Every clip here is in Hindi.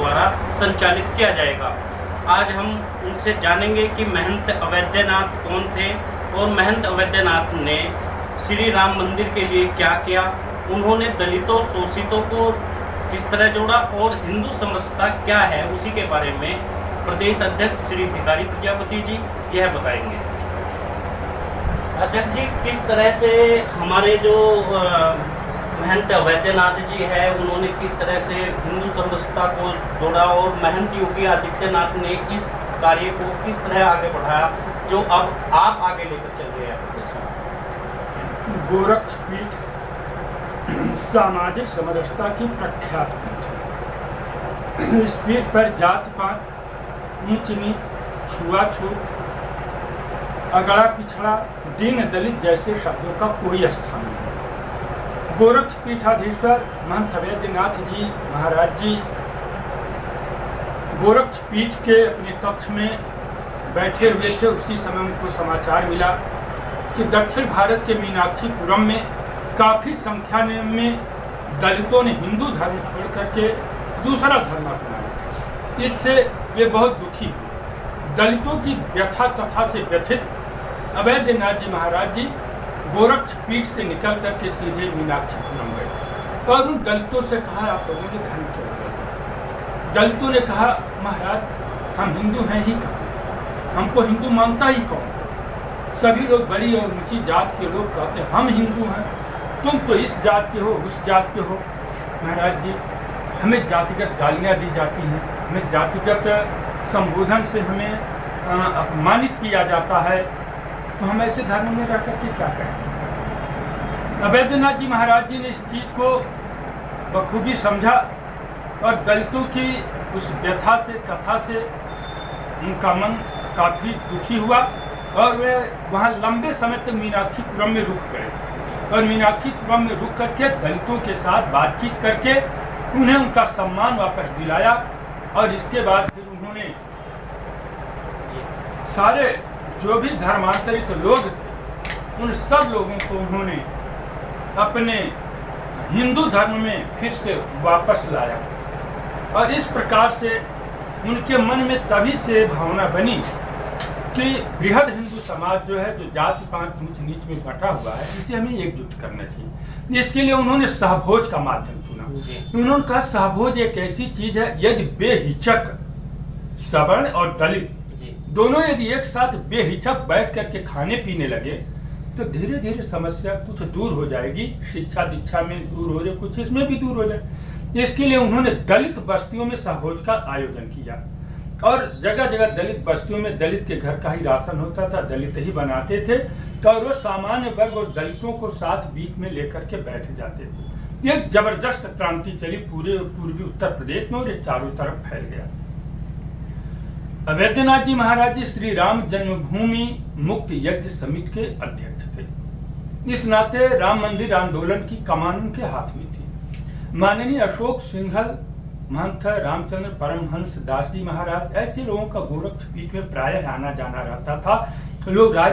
द्वारा संचालित किया जाएगा। आज हम उनसे जानेंगे कि महंत अवैधनाथ कौन थे और महंत अवैधनाथ ने श्री राम मंदिर के लिए क्या किया, उन्होंने दलितों शोषितों को किस तरह जोड़ा और हिंदू समरसता क्या है, उसी के बारे में प्रदेश अध्यक्ष श्री भिखारी प्रजापति जी यह बताएंगे। अध्यक्ष जी, किस तरह से हमारे जो महंत अवैधनाथ जी है उन्होंने किस तरह से हिंदू समरसता को जोड़ा और महंत योगी आदित्यनाथ ने इस कार्य को किस तरह आगे बढ़ाया जो अब आप आगे लेकर चल रहे हैं प्रदेश में? गोरक्ष पीठ सामाजिक समरसता की प्रख्यात पीठ है। इस पीठ पर जात पात, ऊंच नीच, छुआछूत, अगड़ा पिछड़ा, दीन दलित जैसे शब्दों का कोई स्थान नहीं। गोरक्ष पीठाधीश्वर महंत अवैधनाथ जी महाराज जी गोरक्ष पीठ के अपने कक्ष में बैठे हुए थे। उसी समय उनको समाचार मिला कि दक्षिण भारत के मीनाक्षीपुरम में काफी संख्या में दलितों ने हिंदू धर्म छोड़ करके दूसरा धर्म अपनाया। इससे वे बहुत दुखी हुए। दलितों की व्यथा कथा से व्यथित अवैधनाथ जी महाराज जी गोरक्ष पीठ से निकल करके सीधे मीनाक्षीपुरम गए और उन दलितों से कहा, आप लोगों ने धर्म क्यों बदला? दलितों ने कहा, महाराज हम हिंदू हैं ही कहाँ, हमको हिंदू मानता ही कौन? सभी लोग बड़ी और ऊंची जात के लोग कहते हैं हम हिंदू हैं, तुम तो इस जात के हो, उस जात के हो। महाराज जी, हमें जातिगत गालियाँ दी जाती हैं, हमें जातिगत संबोधन से हमें अपमानित किया जाता है, तो हम ऐसे धर्म में रह करके क्या करें? अवैधनाथ जी महाराज जी ने इस चीज़ को बखूबी समझा और दलितों की उस व्यथा से, कथा से उनका मन काफ़ी दुखी हुआ और वे वहाँ लंबे समय तक मीनाक्षीपुरम में रुक गए और मीनाक्षीपुरम में रुक करके दलितों के साथ बातचीत करके उन्हें उनका सम्मान वापस दिलाया। और इसके बाद फिर उन्होंने सारे जो भी धर्मांतरित लोग थे उन सब लोगों को उन्होंने अपने हिंदू धर्म में फिर से वापस लाया और इस प्रकार से उनके मन में तभी से भावना बनी कि बृहद हिंदू समाज जो है, जो जाति पात ऊंच नीच में बटा हुआ है, इसे हमें एकजुट करना चाहिए। इसके लिए उन्होंने सहभोज का माध्यम चुना। उन्होंने कहा सहभोज एक ऐसी चीज है, यदि बेहिचक सवर्ण और दलित दोनों यदि एक साथ बेहिचक बैठ करके खाने पीने लगे तो धीरे धीरे समस्या कुछ दूर हो जाएगी। शिक्षा दीक्षा में दूर हो जाए, कुछ इसमें भी दूर हो जाए। इसके लिए उन्होंने दलित बस्तियों में सहभोज का आयोजन किया और जगह जगह दलित बस्तियों में दलित के घर का ही राशन होता था, दलित ही बनाते थे और वो सामान्य वर्ग और दलितों को साथ बीच में लेकर के बैठ जाते थे। एक जबरदस्त क्रांति चली पूरे पूर्वी उत्तर प्रदेश में और ये चारों तरफ फैल गया। अवैधनाथ जी महाराज जी श्री राम जन्मभूमि मुक्त यज्ञ समिति के अध्यक्ष थे। इस नाते राम मंदिर आंदोलन की कमान उनके हाथ में थी। माननीय अशोक सिंघल, महंत रामचंद्र परमहंस दास जी महाराज, ऐसे लोगों का गोरक्ष पीठ में प्रायः आना जाना रहता था। लोग राय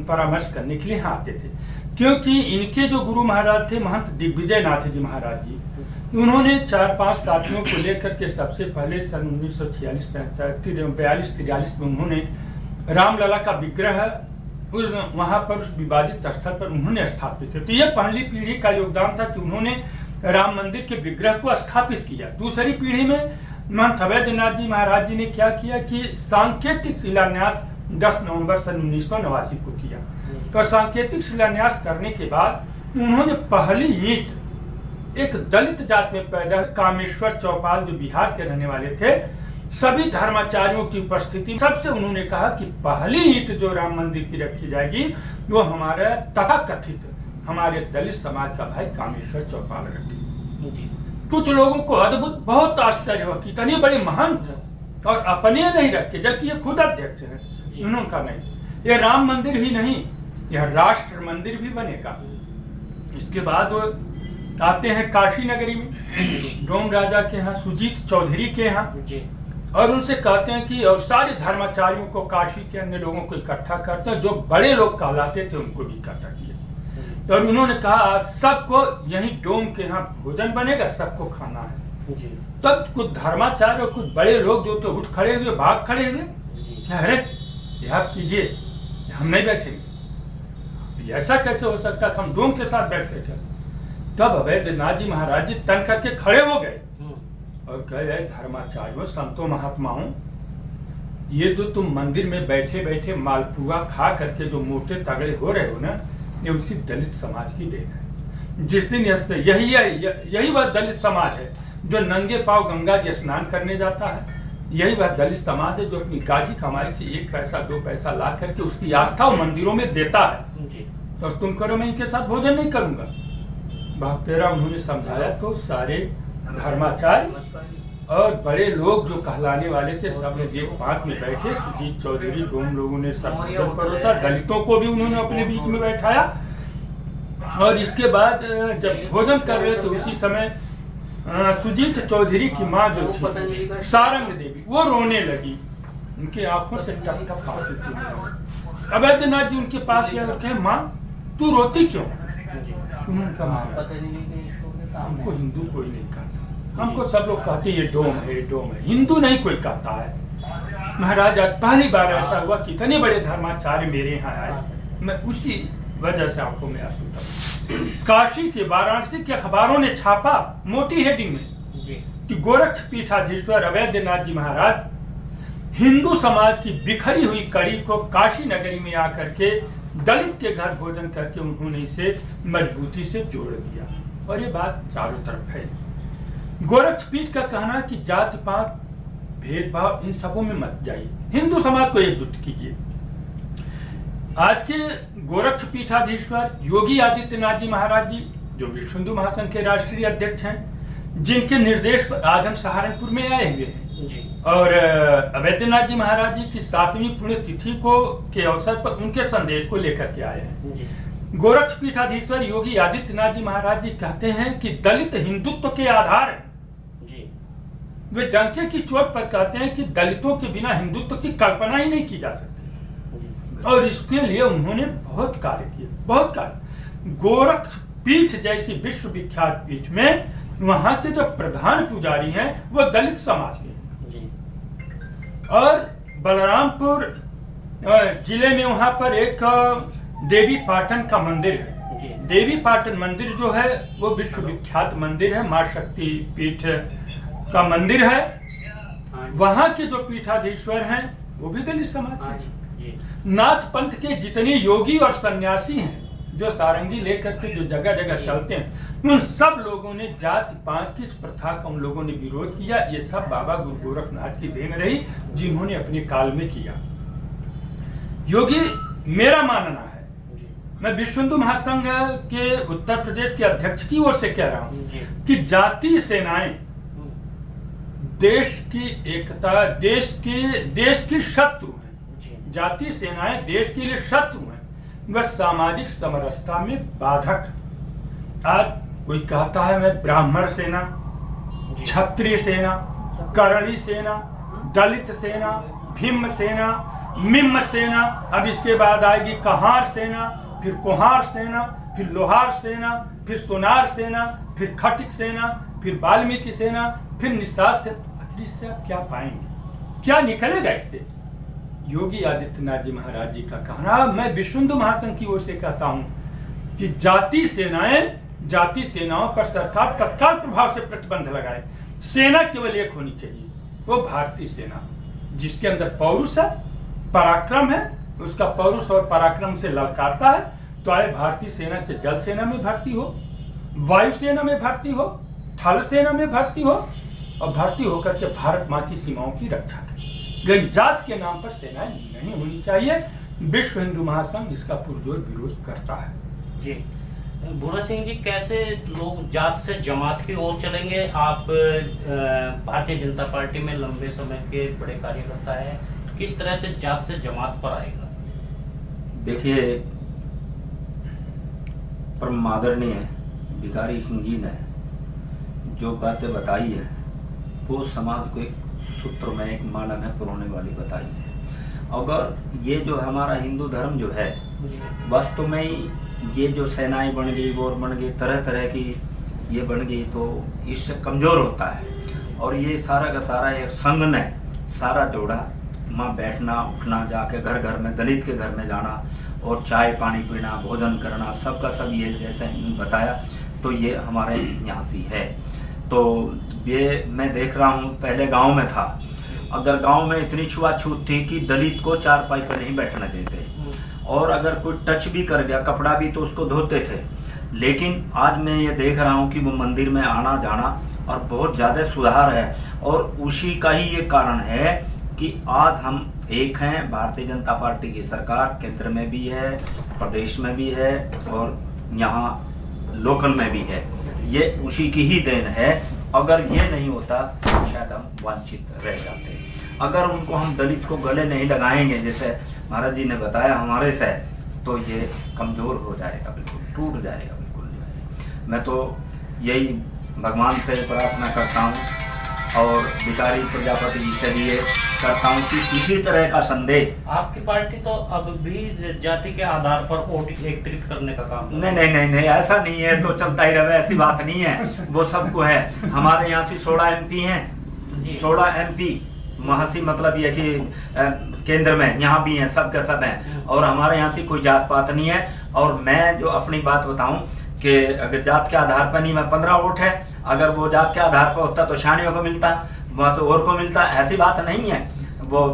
परामर्श करने के लिए यहाँ आते थे क्योंकि इनके जो गुरु महाराज थे महंत दिग्विजय नाथ जी महाराज जी, उन्होंने 4-5 साथियों को लेकर के सबसे पहले सन 1942-43 में उन्होंने रामलला का विग्रह उस वहाँ पर उस विवादित स्थल पर उन्होंने स्थापित किया। तो ये पहली पीढ़ी का योगदान था कि उन्होंने राम मंदिर के विग्रह को स्थापित किया। दूसरी पीढ़ी में महंत अवैधनाथ जी महाराज जी ने क्या किया कि सांकेतिक शिलान्यास 10 नवंबर सन 1989 को किया। तो सांकेतिक शिलान्यास करने के बाद उन्होंने पहली ईंट एक दलित जात में पैदा कामेश्वर चौपाल, जो बिहार के रहने वाले थे, सभी धर्माचार्यों की उपस्थिति सबसे उन्होंने कहा कि पहली ईंट जो राम मंदिर की रखी जाएगी वो हमारे तथाकथित हमारे दलित समाज का भाई कामेश्वर चौपाल रखेगी। कुछ लोगों को अद्भुत बहुत आश्चर्य हुआ कि इतने बड़े महंत और अपने नहीं रखे, जबकि ये खुद अध्यक्ष है। उन्होंने कहा नहीं, ये राम मंदिर ही नहीं, यह राष्ट्र मंदिर भी बनेगा। इसके बाद वो आते हैं काशी नगरी में डोम राजा के यहाँ, सुजीत चौधरी के यहाँ, और उनसे कहते हैं कि और सारे धर्माचार्यों को, काशी के अन्य लोगों को इकट्ठा करते हैं, जो बड़े लोग कहलाते थे उनको भी इकट्ठा किया। और उन्होंने कहा सबको यही डोम के यहाँ भोजन बनेगा, सबको खाना है। जी। तब कुछ धर्माचार्य और कुछ बड़े लोग जो तो उठ खड़े हुए, भाग खड़े हुए, क्या अरे ये आप कीजिए, हम नहीं बैठेंगे, ऐसा कैसे हो सकता है, हम डोम के साथ बैठ कर। तब अवैधनाथ जी महाराज जी तन करके खड़े हो गए और कहे, धर्माचार्यों, संतों, महात्माओं, ये जो तुम मंदिर में बैठे बैठे मालपुआ खा करके जो मोटे तगड़े हो रहे हो ना, ये उसी दलित समाज की देन है। जिस दिन यही वह दलित समाज है जो नंगे पांव गंगा जी स्नान करने जाता है। यही वह दलित समाज है जो अपनी गाढ़ी कमाई से 1 पैसा 2 पैसा ला करके उसकी आस्था और मंदिरों में देता है। और तुम करो, मैं इनके साथ भोजन नहीं करूंगा। तेरा उन्होंने समझाया तो सारे धर्माचार्य और बड़े लोग जो कहलाने वाले थे सब एक बात में बैठे। सुजीत चौधरी, डोम लोगों ने सब भोजन परोसा, दलितों को भी उन्होंने अपने बीच में बैठाया। और इसके बाद जब भोजन कर रहे तो उसी समय सुजीत चौधरी की माँ जो थी सारंग देवी, वो रोने लगी, उनकी आंखों से टप टप आंसू चूर। अवैधनाथ जी उनके पास गए और कहे, माँ तू रोती क्यों? उन्होंने कहा, हमको हिंदू कोई नहीं कहता, हमको सब लोग कहते ये डोम है, डोम है, हिंदू नहीं कोई कहता है। महाराज आज पहली बार ऐसा हुआ, कितने बड़े धर्माचार्य मेरे यहाँ आए, मैं उसी वजह से आंखों में आंसू था। काशी के, वाराणसी के अखबारों ने छापा मोटी हेडिंग में कि गोरक्ष पीठाधीश्वर अवैधनाथ जी महाराज हिंदू समाज की बिखरी हुई कड़ी को काशी नगरी में आकर के दलित के घर भोजन करके उन्होंने इसे मजबूती से जोड़ दिया। और ये बात चारों तरफ है। गोरक्ष पीठ का कहना कि जाति पात भेदभाव इन सबों में मत जाइए, हिंदू समाज को एकजुट कीजिए। आज के गोरक्ष पीठाधीश्वर योगी आदित्यनाथ जी महाराज जी, जो विश्व हिंदू महासंघ के राष्ट्रीय अध्यक्ष हैं, जिनके निर्देश पर आज हम सहारनपुर में आए हुए हैं और अवैधनाथ जी महाराज जी की 7वीं पुण्यतिथि को के अवसर पर उनके संदेश को लेकर के आए हैं। गोरक्ष पीठाधीश्वर योगी आदित्यनाथ जी महाराज जी कहते हैं कि दलित हिंदुत्व के आधार है। वे डंके की चोट पर कहते हैं कि दलितों के बिना हिंदुत्व की कल्पना ही नहीं की जा सकती। और इसके लिए उन्होंने बहुत कार्य किए, बहुत कार्य। गोरक्ष पीठ जैसी विश्व विख्यात पीठ में वहां के जो प्रधान पुजारी हैं वो दलित समाज के। और बलरामपुर जिले में वहां पर एक देवी पाटन का मंदिर है। देवी पाटन मंदिर जो है वो विश्व विख्यात मंदिर है, मां शक्ति पीठ का मंदिर है। वहां के जो पीठाधीश्वर हैं वो भी दलित समाज के। नाथ पंथ के जितने योगी और सन्यासी हैं जो सारंगी लेकर के जो जगह जगह चलते हैं, उन सब लोगों ने जाति पात की इस प्रथा का उन लोगों ने विरोध किया। ये सब बाबा गुरु गोरखनाथ की देन रही जिन्होंने अपने काल में किया। योगी, मेरा मानना है, मैं विश्व हिंदू महासंघ के उत्तर प्रदेश के अध्यक्ष की ओर से कह रहा हूं कि जाति सेनाएं देश की एकता, देश की शत्रु है। जाति सेनाएं देश के लिए शत्रु हैं, वह सामाजिक समरसता में बाधक। आज कोई कहता है मैं ब्राह्मण सेना, क्षत्रिय सेना, करणी सेना, दलित सेना, भीम सेना, मिम सेना, अब इसके बाद आएगी कहार सेना, फिर कुहार सेना, फिर लोहार सेना, फिर सोनार सेना, फिर खटिक सेना, फिर वाल्मीकि सेना, फिर निषाद से। आखिर इससे आप क्या पाएंगे, क्या निकलेगा इससे? योगी आदित्यनाथ जी महाराज जी का कहना, मैं विश्व हिंदू महासंघ की ओर से कहता हूं कि जाति सेनाओं पर सरकार तत्काल प्रभाव से प्रतिबंध लगाए। सेना केवल एक होनी चाहिए, वो भारतीय सेना, जिसके अंदर पौरुष है, पराक्रम है, उसका पौरुष और पराक्रम से ललकारता है। तो आए भारतीय सेना के जल सेना में भर्ती हो, वायु सेना में भर्ती हो, थल सेना में भर्ती हो और भर्ती होकर के भारत माँ की सीमाओं की रक्षा करे। लेकिन जात के नाम पर सेनाएं नहीं होनी चाहिए। विश्व हिंदू महासंघ इसका पुरजोर विरोध करता है। जी भूरा सिंह जी, कैसे लोग जात से जमात की ओर चलेंगे? आप भारतीय जनता पार्टी में लंबे समय के बड़े कार्यकर्ता है, किस तरह से जात से जमात पर आएगा? देखिए, परम आदरणीय भिखारी सिंह जी ने जो बातें बताई है वो समाज को एक सूत्र में, एक माला में पुरोने वाली बताई है। अगर ये जो हमारा हिंदू धर्म जो है वास्तव में ये जो सेनाएं बन गई, वोर बन गई, तरह तरह की ये बन गई, तो इससे कमजोर होता है। और ये सारा का सारा एक संघ ने सारा जोड़ा। वहाँ बैठना उठना, जाके घर घर में दलित के घर में जाना और चाय पानी पीना, भोजन करना, सबका सब ये जैसे बताया, तो ये हमारे यहाँ से है। तो ये मैं देख रहा हूँ, पहले गांव में था, अगर गांव में इतनी छुआछूत थी कि दलित को चारपाई पर नहीं बैठने देते, और अगर कोई टच भी कर गया कपड़ा भी तो उसको धोते थे। लेकिन आज मैं ये देख रहा हूँ कि वो मंदिर में आना जाना और बहुत ज़्यादा सुधार है, और उसी का ही ये कारण है कि आज हम एक हैं। भारतीय जनता पार्टी की सरकार केंद्र में भी है, प्रदेश में भी है और यहाँ लोकल में भी है। ये उसी की ही देन है। अगर ये नहीं होता तो शायद हम वंचित रह जाते। अगर उनको हम दलित को गले नहीं लगाएंगे, जैसे महाराज जी ने बताया हमारे से, तो ये कमज़ोर हो जाएगा, बिल्कुल टूट जाएगा, बिल्कुल जो है। मैं तो यही भगवान से प्रार्थना करता हूँ और भिखारी प्रजापति जी से भी ये करता हूँ कि इसी तरह का संदेश। आपकी पार्टी तो अब भी जाति के आधार पर वोट एकत्रित करने का काम नहीं, ऐसा नहीं है, तो चलता ही रहे, ऐसी बात नहीं है। वो सबको है। हमारे यहाँ से 16 MP हैं, 16 MP महासी, मतलब ये कि केंद्र में यहाँ भी हैं, सब के सब हैं। और हमारे यहाँ से कोई जात पात नहीं है। और मैं जो अपनी बात बताऊँ कि अगर जात के आधार पर नहीं, मैं 15 वोट है, अगर वो जात के आधार पर होता तो शानियों को मिलता, वहाँ से और को मिलता। ऐसी बात नहीं है, वो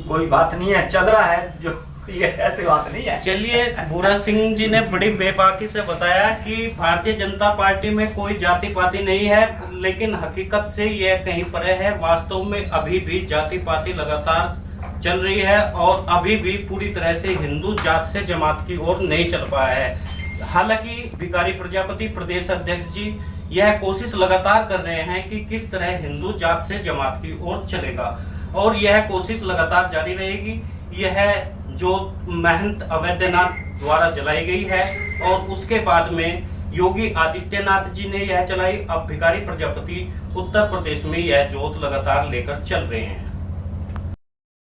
कोई बात नहीं है, चल रहा है जो, ये ऐसी बात नहीं है। चलिए, भूरा सिंह जी ने बड़ी बेबाकी से बताया कि भारतीय जनता पार्टी में कोई जाति पाति नहीं है, लेकिन हकीकत से यह कहीं परे है। वास्तव में अभी भी जाति पाति लगातार चल रही है और अभी भी पूरी तरह से हिंदू जात से जमात की ओर नहीं चल पाया है। हालांकि भिखारी प्रजापति प्रदेश अध्यक्ष जी यह कोशिश लगातार कर रहे हैं कि किस तरह हिंदू जात से जमात की ओर चलेगा, और यह कोशिश लगातार जारी रहेगी। यह जो महंत अवैधनाथ द्वारा जलाई गई है और उसके बाद में योगी आदित्यनाथ जी ने यह चलाई, अब भिखारी प्रजापति उत्तर प्रदेश में यह जोत लगातार लेकर चल रहे हैं।